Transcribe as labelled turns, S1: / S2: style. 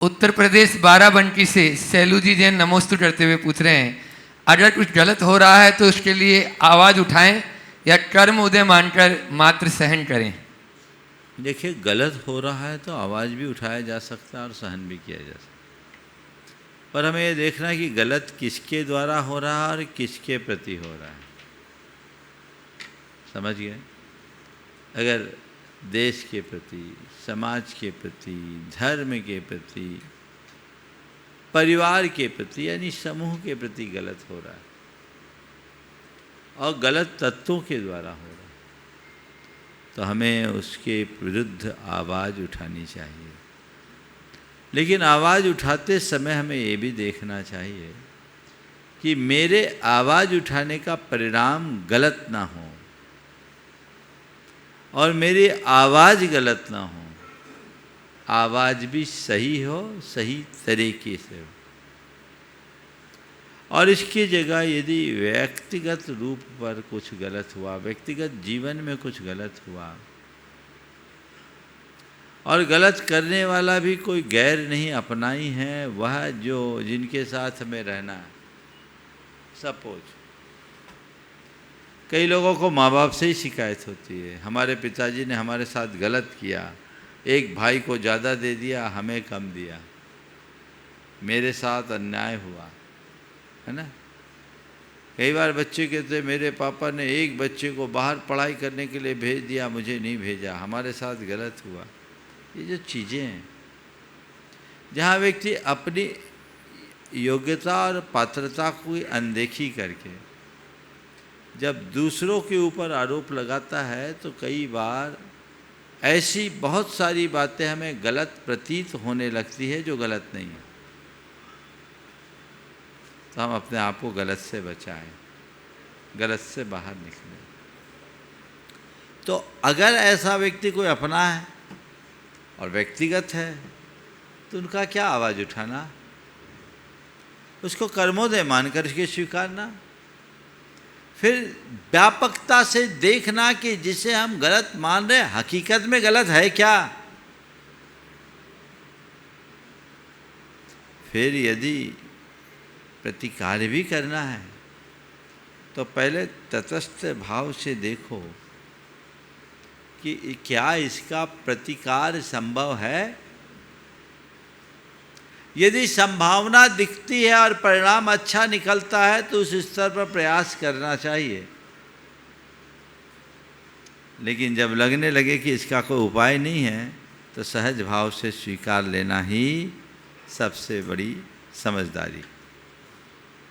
S1: उत्तर प्रदेश बाराबंकी से सैलू जी जैन नमोस्तु करते हुए पूछ रहे हैं, अगर कुछ गलत हो रहा है तो उसके लिए आवाज़ उठाएं या कर्म उदय मानकर मात्र सहन करें।
S2: देखिए, गलत हो रहा है तो आवाज़ भी उठाया जा सकता है और सहन भी किया जा सकता है, पर हमें ये देखना है कि गलत किसके द्वारा हो रहा है और किसके प्रति हो रहा है। समझ गए? अगर देश के प्रति, समाज के प्रति, धर्म के प्रति, परिवार के प्रति यानी समूह के प्रति गलत हो रहा है और गलत तत्वों के द्वारा हो रहा है, तो हमें उसके विरुद्ध आवाज़ उठानी चाहिए। लेकिन आवाज़ उठाते समय हमें ये भी देखना चाहिए कि मेरे आवाज़ उठाने का परिणाम गलत ना हो और मेरी आवाज़ गलत ना हो, आवाज़ भी सही हो, सही तरीके से हो। और इसकी जगह यदि व्यक्तिगत रूप पर कुछ गलत हुआ, व्यक्तिगत जीवन में कुछ गलत हुआ और गलत करने वाला भी कोई गैर नहीं अपनाई है, वह जो जिनके साथ हमें रहना है। सपोज कई लोगों को माँ बाप से ही शिकायत होती है, हमारे पिताजी ने हमारे साथ गलत किया, एक भाई को ज़्यादा दे दिया, हमें कम दिया, मेरे साथ अन्याय हुआ, है ना। कई बार बच्चे कहते हैं मेरे पापा ने एक बच्चे को बाहर पढ़ाई करने के लिए भेज दिया, मुझे नहीं भेजा, हमारे साथ गलत हुआ। ये जो चीज़ें हैं जहाँ व्यक्ति अपनी योग्यता और पात्रता को अनदेखी करके जब दूसरों के ऊपर आरोप लगाता है, तो कई बार ऐसी बहुत सारी बातें हमें गलत प्रतीत होने लगती है जो गलत नहीं है। तो हम अपने आप को गलत से बचाएं, गलत से बाहर निकलें। तो अगर ऐसा व्यक्ति कोई अपना है और व्यक्तिगत है, तो उनका क्या आवाज़ उठाना, उसको कर्मोदय मानकर के स्वीकारना, फिर व्यापकता से देखना कि जिसे हम गलत मान रहे हैं हकीकत में गलत है क्या। फिर यदि प्रतिकार भी करना है तो पहले तटस्थ भाव से देखो कि क्या इसका प्रतिकार संभव है। यदि संभावना दिखती है और परिणाम अच्छा निकलता है तो उस स्तर पर प्रयास करना चाहिए। लेकिन जब लगने लगे कि इसका कोई उपाय नहीं है तो सहज भाव से स्वीकार लेना ही सबसे बड़ी समझदारी।